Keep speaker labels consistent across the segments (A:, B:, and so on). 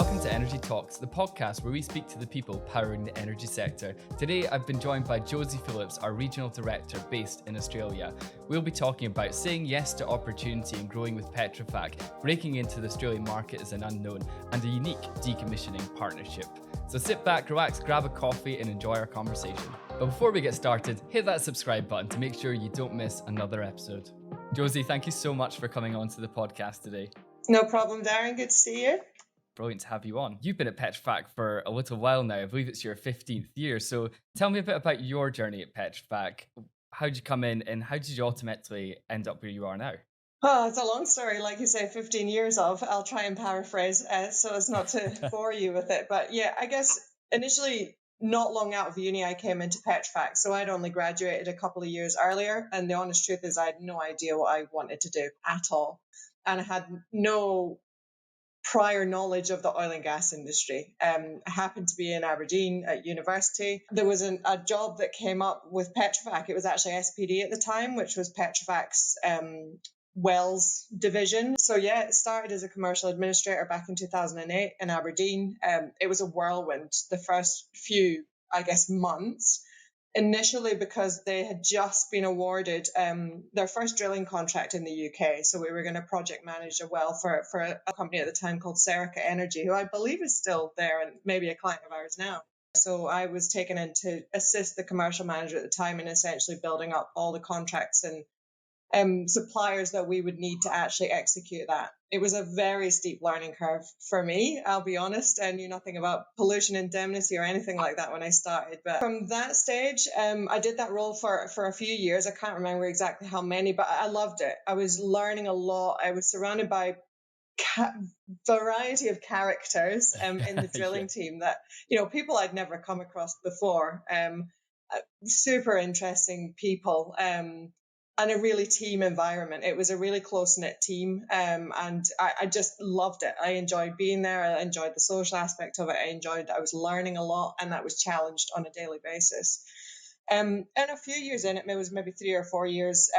A: Welcome to Energy Talks, the podcast where we speak to the people powering the energy sector. Today, I've been joined by Josie Phillips, our Regional Director based in Australia. We'll be talking about saying yes to opportunity and growing with Petrofac, breaking into the Australian market as an unknown, and a unique decommissioning partnership. So sit back, relax, grab a coffee, and enjoy our conversation. But before we get started, hit that subscribe button to make sure you don't miss another episode. Josie, thank you so much for coming on to the podcast today.
B: No problem, Darren. Good to see you.
A: Brilliant to have you on. You've been at Petrofac for a little while now. I believe it's your 15th year. So tell me a bit about your journey at Petrofac. How did you come in and how did you ultimately end up where you are now?
B: Oh, it's a long story, like you say, 15 years of. I'll try and paraphrase so as not to bore you with it. But yeah, I guess initially, not long out of uni, I came into Petrofac. So I'd only graduated a couple of years earlier. And the honest truth is I had no idea what I wanted to do at all. And I had no prior knowledge of the oil and gas industry. I happened to be in Aberdeen at university. There was a job that came up with Petrofac. It was actually SPD at the time, which was Petrofac's Wells division. So yeah, it started as a commercial administrator back in 2008 in Aberdeen. It was a whirlwind the first few, I guess, months. Initially because they had just been awarded their first drilling contract in the UK. So we were going to project manage a well for a company at the time called Serica Energy, who I believe is still there and maybe a client of ours now. So I was taken in to assist the commercial manager at the time in essentially building up all the contracts and suppliers that we would need to actually execute that. It was a very steep learning curve for me, I'll be honest. I knew nothing about pollution indemnity or anything like that when I started. But from that stage, I did that role for a few years. I can't remember exactly how many, but I loved it. I was learning a lot. I was surrounded by variety of characters in the drilling team that, people I'd never come across before. Super interesting people. And a really team environment. It was a really close-knit team, and I just loved it. I enjoyed being there. I enjoyed the social aspect of it. I was learning a lot, and that was challenged on a daily basis. And a few years in, it was maybe 3 or 4 years,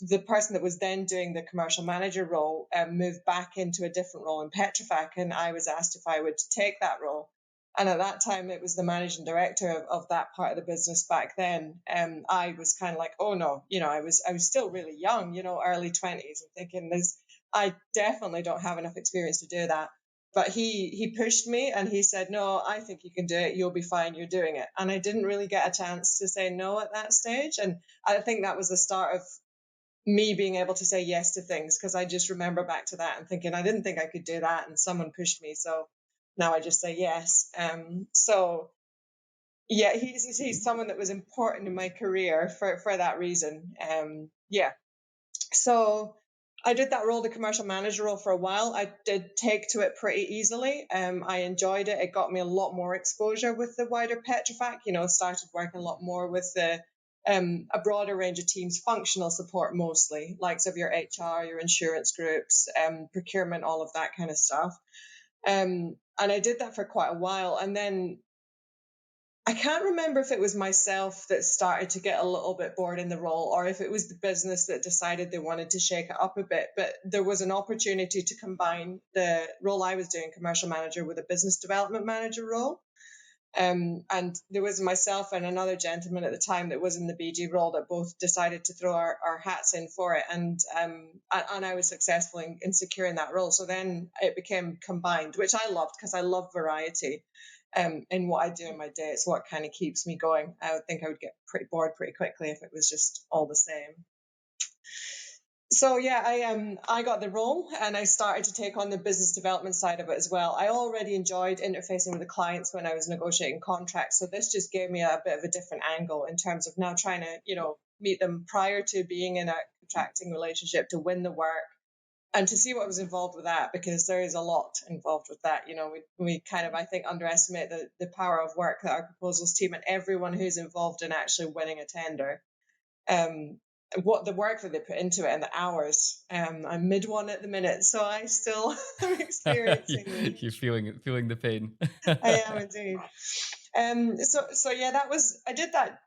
B: the person that was then doing the commercial manager role moved back into a different role in Petrofac, and I was asked if I would take that role. And at that time, it was the managing director of that part of the business back then. I was kind of like, oh no, I was still really young, early 20s, and thinking I definitely don't have enough experience to do that. But he pushed me and he said, no, I think you can do it. You'll be fine. You're doing it. And I didn't really get a chance to say no at that stage. And I think that was the start of me being able to say yes to things, because I just remember back to that and thinking, I didn't think I could do that. And someone pushed me. So now I just say yes. So yeah, he's someone that was important in my career for that reason. So I did that role, the commercial manager role, for a while. I did take to it pretty easily. I enjoyed it. It got me a lot more exposure with the wider Petrofac. Started working a lot more with a broader range of teams, functional support mostly, likes of your HR, your insurance groups, procurement, all of that kind of stuff. And I did that for quite a while. And then I can't remember if it was myself that started to get a little bit bored in the role or if it was the business that decided they wanted to shake it up a bit. But there was an opportunity to combine the role I was doing, commercial manager, with a business development manager role. And there was myself and another gentleman at the time that was in the BD role that both decided to throw our hats in for it. And I was successful in securing that role. So then it became combined, which I loved because I love variety in what I do in my day. It's what kind of keeps me going. I would think I would get pretty bored pretty quickly if it was just all the same. So yeah, I got the role and I started to take on the business development side of it as well. I already enjoyed interfacing with the clients when I was negotiating contracts. So this just gave me a bit of a different angle in terms of now trying to, meet them prior to being in a contracting relationship to win the work and to see what was involved with that, because there is a lot involved with that. We kind of, I think, underestimate the power of work that our proposals team and everyone who's involved in actually winning a tender. What the work that they put into it and the hours. I'm mid one at the minute, so I still am experiencing.
A: You're feeling the pain.
B: I am indeed. So yeah, I did that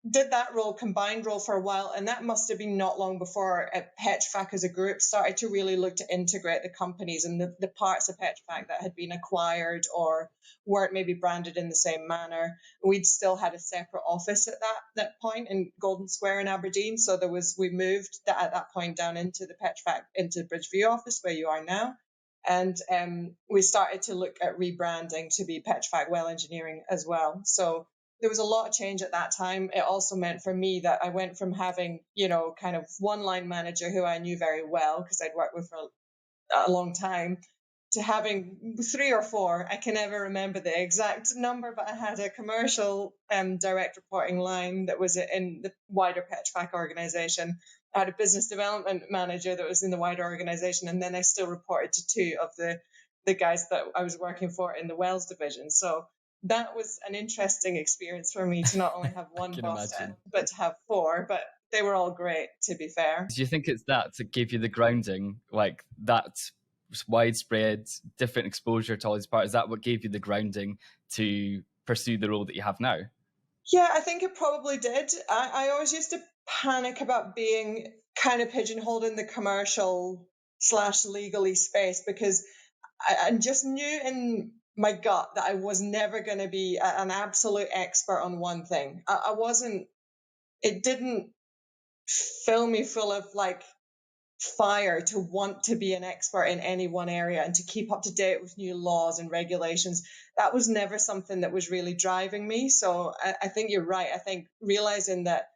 B: did that role, combined role for a while, and that must have been not long before Petrofac as a group started to really look to integrate the companies and the parts of Petrofac that had been acquired or weren't maybe branded in the same manner. We'd still had a separate office at that point in Golden Square in Aberdeen, so we moved that at that point down into the Petrofac, into the Bridgeview office where you are now. And we started to look at rebranding to be Petrofac Well Engineering as well. So there was a lot of change at that time. It also meant for me that I went from having, kind of one line manager who I knew very well because I'd worked with for a long time, to having 3 or 4. I can never remember the exact number, but I had a commercial direct reporting line that was in the wider Petrofac organization. I had a business development manager that was in the wider organization, and then I still reported to 2 of the guys that I was working for in the Wells division. So that was an interesting experience for me to not only have one boss, but to have 4. But they were all great, to be fair.
A: Do you think it's that gave you the grounding, like that widespread, different exposure to all these parts? Is that what gave you the grounding to pursue the role that you have now?
B: Yeah, I think it probably did. I always used to panic about being kind of pigeonholed in the commercial / legally space, because I just knew in my gut that I was never going to be an absolute expert on one thing. I wasn't, it didn't fill me full of like fire to want to be an expert in any one area and to keep up to date with new laws and regulations. That was never something that was really driving me. So I think you're right. I think realizing that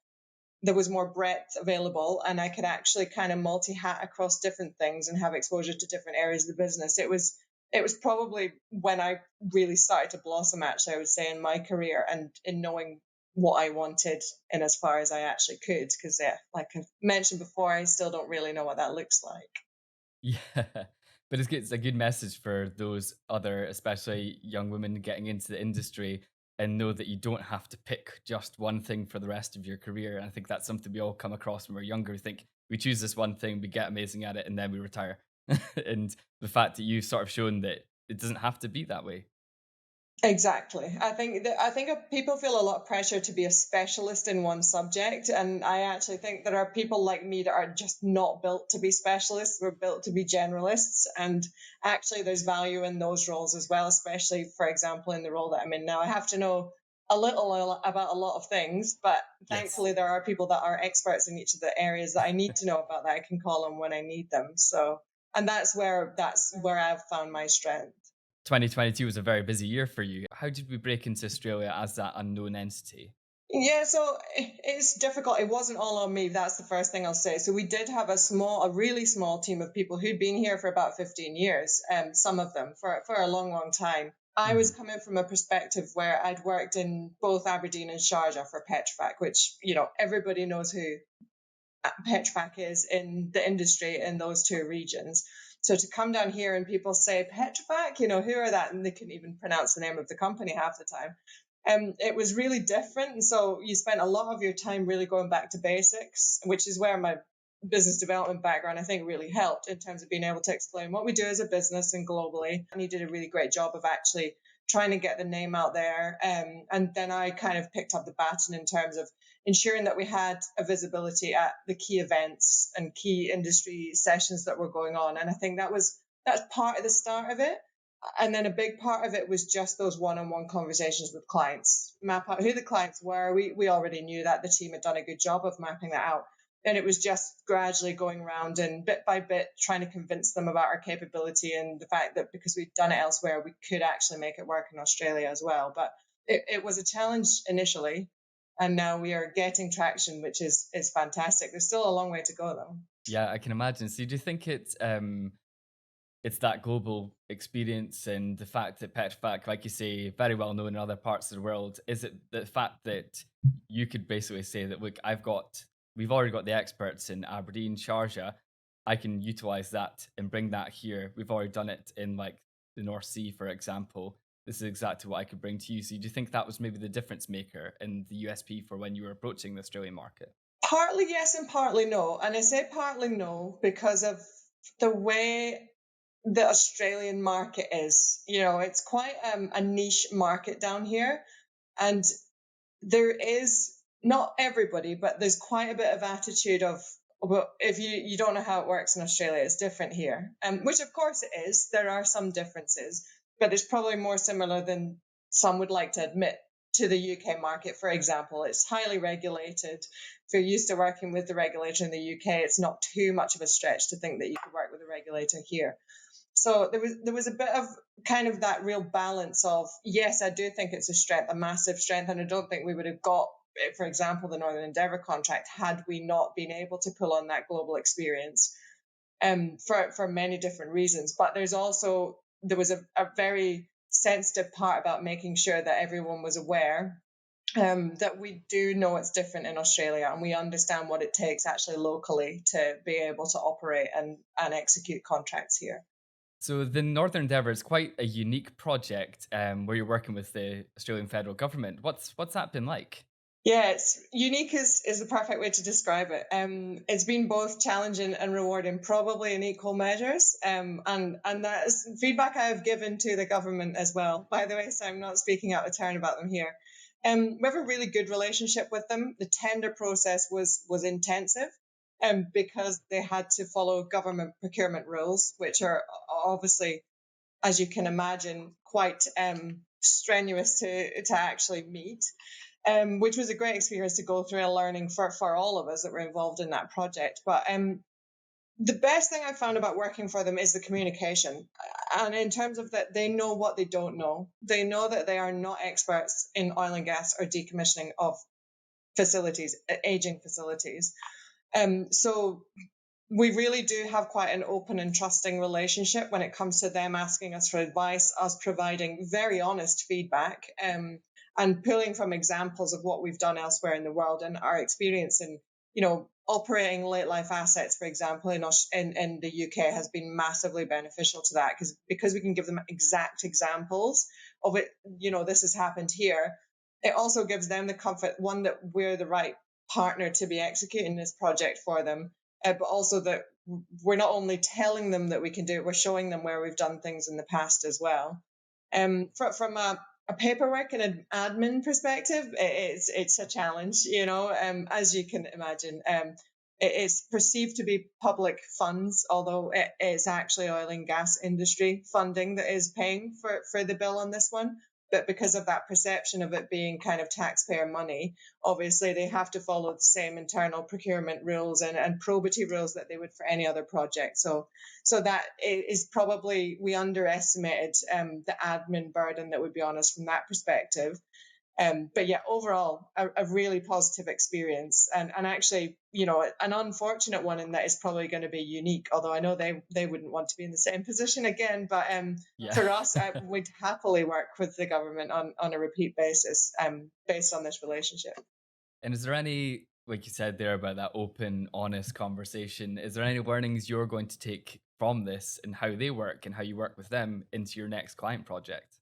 B: there was more breadth available and I could actually kind of multi-hat across different things and have exposure to different areas of the business. It was probably when I really started to blossom, actually, I would say, in my career and in knowing what I wanted in as far as I actually could. Because, like I mentioned before, I still don't really know what that looks like.
A: Yeah, but it's a good message for those other, especially young women getting into the industry, and know that you don't have to pick just one thing for the rest of your career. And I think that's something we all come across when we're younger. We think we choose this one thing, we get amazing at it, and then we retire. And the fact that you've sort of shown that it doesn't have to be that way.
B: Exactly. I think people feel a lot of pressure to be a specialist in one subject, and I actually think there are people like me that are just not built to be specialists. We're built to be generalists, and actually there's value in those roles as well, especially, for example, in the role that I'm in now. I have to know a little about a lot of things, but thankfully there are people that are experts in each of the areas that I need to know about that I can call on when I need them. So, and that's where I've found my strength.
A: 2022 was a very busy year for you. How did we break into Australia as that unknown entity?
B: Yeah, so it's difficult. It wasn't all on me. That's the first thing I'll say. So we did have a really small team of people who'd been here for about 15 years, some of them for a long, long time. I was coming from a perspective where I'd worked in both Aberdeen and Sharjah for Petrofac, which, everybody knows who Petrofac is in the industry in those 2 regions. So to come down here and people say, Petrofac, who are that? And they couldn't even pronounce the name of the company half the time. It was really different. And so you spent a lot of your time really going back to basics, which is where my business development background, I think, really helped in terms of being able to explain what we do as a business and globally. And you did a really great job of actually trying to get the name out there. And then I kind of picked up the baton in terms of ensuring that we had a visibility at the key events and key industry sessions that were going on. And I think that's part of the start of it. And then a big part of it was just those one-on-one conversations with clients, map out who the clients were. We already knew that. The team had done a good job of mapping that out. And it was just gradually going around and bit by bit trying to convince them about our capability and the fact that because we'd done it elsewhere, we could actually make it work in Australia as well. But it was a challenge initially. And now we are getting traction, which is fantastic. There's still a long way to go, though.
A: Yeah, I can imagine. So do you think it's that global experience and the fact that Petrofac, like you say, very well known in other parts of the world? Is it the fact that you could basically say that, look, we've already got the experts in Aberdeen, Sharjah, I can utilize that and bring that here. We've already done it in like the North Sea, for example. This is exactly what I could bring to you. So do you think that was maybe the difference maker in the USP for when you were approaching the Australian market?
B: Partly yes and partly no. And I say partly no because of the way the Australian market is. It's quite a niche market down here. And there is not everybody, but there's quite a bit of attitude of, well, if you don't know how it works in Australia, it's different here. Which of course it is. There are some differences, but it's probably more similar than some would like to admit to the UK market, for example. It's highly regulated. If you're used to working with the regulator in the UK, it's not too much of a stretch to think that you could work with a regulator here. So there was a bit of kind of that real balance of, yes, I do think it's a strength, a massive strength, and I don't think we would have got, for example, the Northern Endeavour contract had we not been able to pull on that global experience, for many different reasons. But there was a very sensitive part about making sure that everyone was aware, that we do know it's different in Australia, and we understand what it takes actually locally to be able to operate and execute contracts here.
A: So the Northern Endeavour is quite a unique project, where you're working with the Australian federal government. What's that been like?
B: Yeah, it's unique is the perfect way to describe it. It's been both challenging and rewarding, probably in equal measures. And that is feedback I have given to the government as well, by the way, so I'm not speaking out of turn about them here. We have a really good relationship with them. The tender process was intensive, because they had to follow government procurement rules, which are obviously, as you can imagine, quite strenuous to actually meet. Which was a great experience to go through and learning for all of us that were involved in that project. But the best thing I found about working for them is the communication. And in terms of that, they know what they don't know. They know that they are not experts in oil and gas or decommissioning of facilities, aging facilities. So we really do have quite an open and trusting relationship when it comes to them asking us for advice, us providing very honest feedback, and pulling from examples of what we've done elsewhere in the world and our experience in, operating late life assets, for example, in the UK has been massively beneficial to that, because we can give them exact examples of it. This has happened here. It also gives them the comfort, one, that we're the right partner to be executing this project for them, but also that we're not only telling them that we can do it, we're showing them where we've done things in the past as well. From a paperwork and an admin perspective, it's a challenge, as you can imagine. It's perceived to be public funds, although it is actually oil and gas industry funding that is paying for the bill on this one. But because of that perception of it being kind of taxpayer money, obviously they have to follow the same internal procurement rules and probity rules that they would for any other project. So that is probably, we underestimated the admin burden that would be on us from that perspective. But yeah, overall, a really positive experience, and actually, an unfortunate one in that is probably going to be unique. Although I know they wouldn't want to be in the same position again. But
A: Yeah.
B: for us, we'd happily work with the government on a repeat basis, based on this relationship.
A: And is there any, like you said there about that open, honest conversation, is there any learnings you're going to take from this and how they work and how you work with them into your next client project?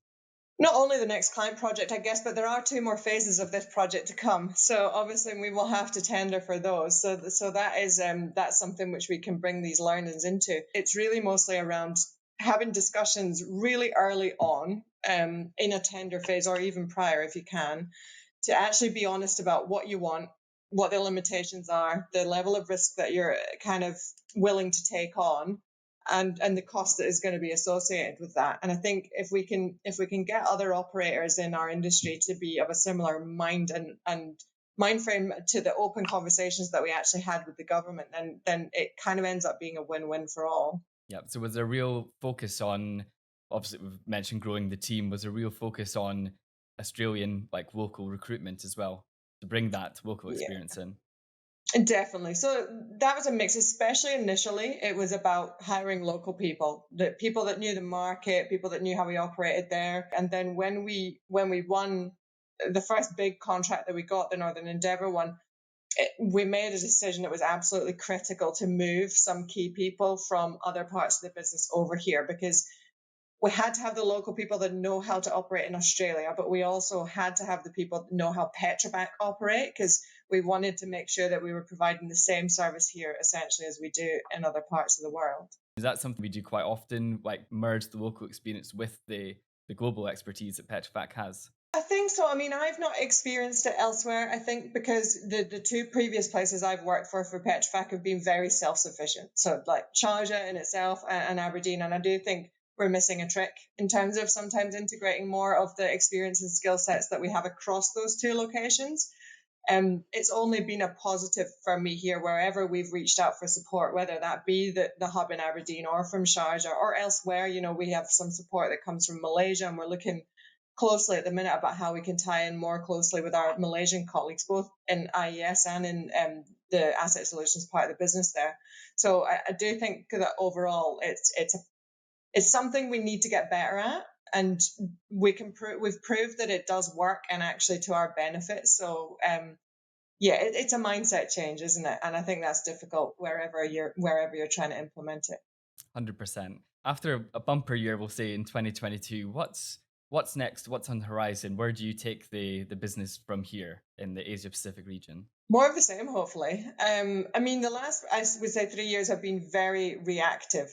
B: Not only the next client project, I guess, but there are 2 more phases of this project to come. So obviously we will have to tender for those. So that is that's something which we can bring these learnings into. It's really mostly around having discussions really early on, in a tender phase, or even prior if you can, to actually be honest about what you want, what the limitations are, the level of risk that you're kind of willing to take on, and the cost that is going to be associated with that. And I think if we can get other operators in our industry to be of a similar mind and mind frame to the open conversations that we actually had with the government, then it kind of ends up being a win-win for all.
A: Yeah. So was there a real focus on, obviously we've mentioned growing the team, was there a real focus on Australian, like, local recruitment as well to bring that local experience in?
B: Definitely. So that was a mix, especially initially. It was about hiring local people, the people that knew the market, people that knew how we operated there. And then when we won the first big contract that we got, the Northern Endeavour one, we made a decision that was absolutely critical to move some key people from other parts of the business over here, because we had to have the local people that know how to operate in Australia, but we also had to have the people that know how Petrofac operate, because we wanted to make sure that we were providing the same service here essentially as we do in other parts of the world.
A: Is that something we do quite often, like merge the local experience with the global expertise that Petrofac has?
B: I think so. I mean, I've not experienced it elsewhere, I think, because the two previous places I've worked for Petrofac have been very self-sufficient. So like Sharjah in itself and Aberdeen. And I do think we're missing a trick in terms of sometimes integrating more of the experience and skill sets that we have across those two locations. It's only been a positive for me here wherever we've reached out for support, whether that be the hub in Aberdeen or from Sharjah or elsewhere. We have some support that comes from Malaysia, and we're looking closely at the minute about how we can tie in more closely with our Malaysian colleagues, both in IES and in the asset solutions part of the business there. So I do think that overall it's something we need to get better at, and we've proved that it does work and actually to our benefit. So it's a mindset change, isn't it? And I think that's difficult wherever you're trying to implement it.
A: 100%. After a bumper year, we'll say in 2022, what's next? What's on the horizon? Where do you take the business from here in the Asia Pacific region?
B: More of the same, hopefully. I mean, the last, I would say 3 years have been very reactive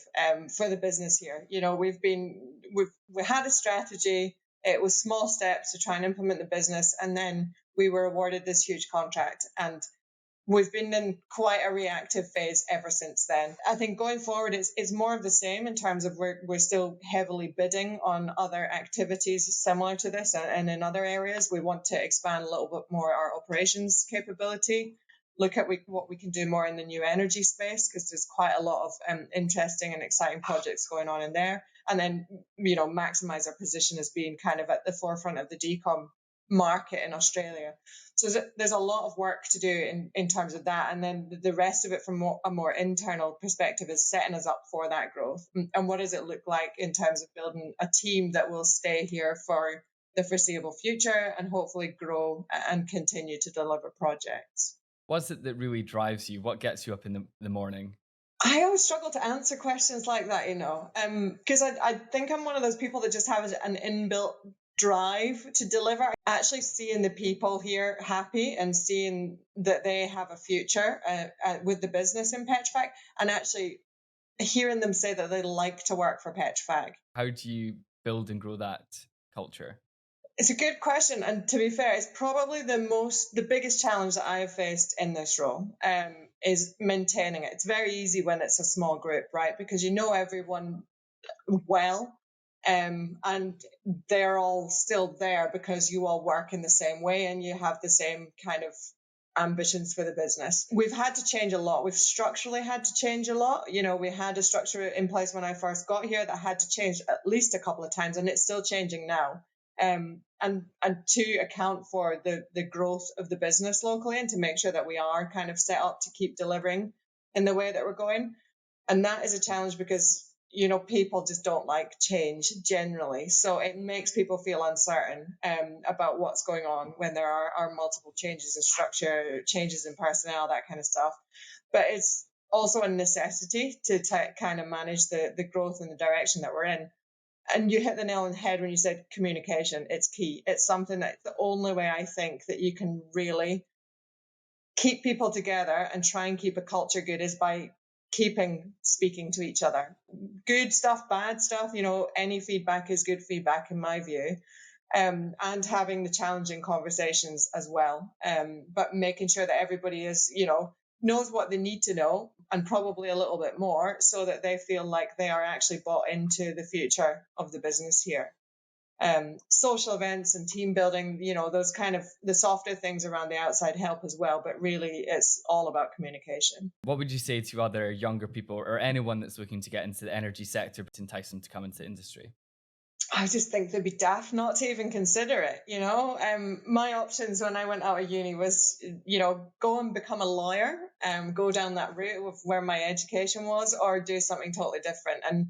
B: for the business here. We had a strategy. It was small steps to try and implement the business. And then we were awarded this huge contract. And we've been in quite a reactive phase ever since then. I think going forward, it's more of the same in terms of we're still heavily bidding on other activities similar to this, and in other areas. We want to expand a little bit more our operations capability, look at what we can do more in the new energy space, because there's quite a lot of interesting and exciting projects going on in there. And then, maximize our position as being kind of at the forefront of the decom market in Australia. So there's a lot of work to do in terms of that. And then the rest of it from a more internal perspective is setting us up for that growth. And what does it look like in terms of building a team that will stay here for the foreseeable future and hopefully grow and continue to deliver projects.
A: What's it that really drives you? What gets you up in the morning?
B: I always struggle to answer questions like that, because I think I'm one of those people that just have an inbuilt drive to deliver. Actually seeing the people here happy and seeing that they have a future with the business in Petrofac, and actually hearing them say that they like to work for Petrofac.
A: How do you build and grow that culture?
B: It's a good question, and to be fair, it's probably the biggest challenge that I have faced in this role is maintaining it. It's very easy when it's a small group, right? Because you know everyone well, and they're all still there because you all work in the same way and you have the same kind of ambitions for the business. We've had to change a lot. We've structurally had to change a lot. We had a structure in place when I first got here that had to change at least a couple of times, and it's still changing now. And to account for the growth of the business locally, and to make sure that we are kind of set up to keep delivering in the way that we're going. And that is a challenge because people just don't like change generally. So it makes people feel uncertain about what's going on when there are multiple changes in structure, changes in personnel, that kind of stuff. But it's also a necessity to kind of manage the growth and the direction that we're in. And you hit the nail on the head when you said communication. It's key. It's something that's the only way I think that you can really keep people together and try and keep a culture good is by speaking to each other. Good stuff, bad stuff, any feedback is good feedback in my view. And having the challenging conversations as well. But making sure that everybody is, knows what they need to know, and probably a little bit more, so that they feel like they are actually bought into the future of the business here. Social events and team building, those kind of the softer things around the outside help as well, but really it's all about communication.
A: What would you say to other younger people or anyone that's looking to get into the energy sector to entice them to come into the industry?
B: I just think they'd be daft not to even consider it, My options when I went out of uni was, go and become a lawyer, go down that route of where my education was, or do something totally different. And,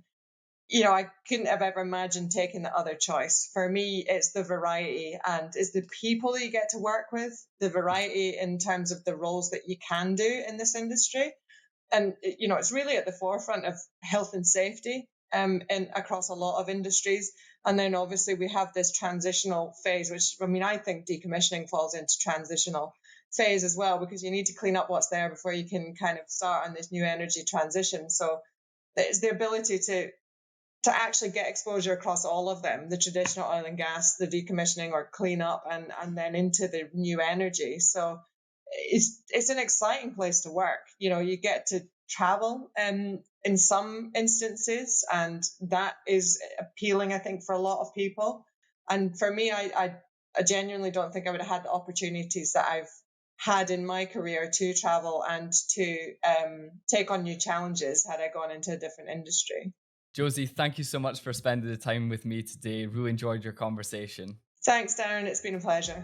B: I couldn't have ever imagined taking the other choice. For me, it's the variety and it's the people that you get to work with, the variety in terms of the roles that you can do in this industry. And, it's really at the forefront of health and safety and across a lot of industries. And then obviously we have this transitional phase, which, I think decommissioning falls into transitional phase as well, because you need to clean up what's there before you can kind of start on this new energy transition. So there's the ability to to actually get exposure across all of them, the traditional oil and gas, the decommissioning or cleanup, and then into the new energy. So it's an exciting place to work. You get to travel in some instances, and that is appealing, I think, for a lot of people. And for me, I genuinely don't think I would have had the opportunities that I've had in my career to travel and to take on new challenges had I gone into a different industry.
A: Josie, thank you so much for spending the time with me today. Really enjoyed your conversation.
B: Thanks, Darren. It's been a pleasure.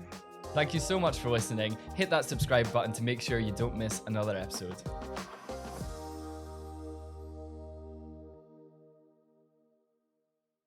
A: Thank you so much for listening. Hit that subscribe button to make sure you don't miss another episode.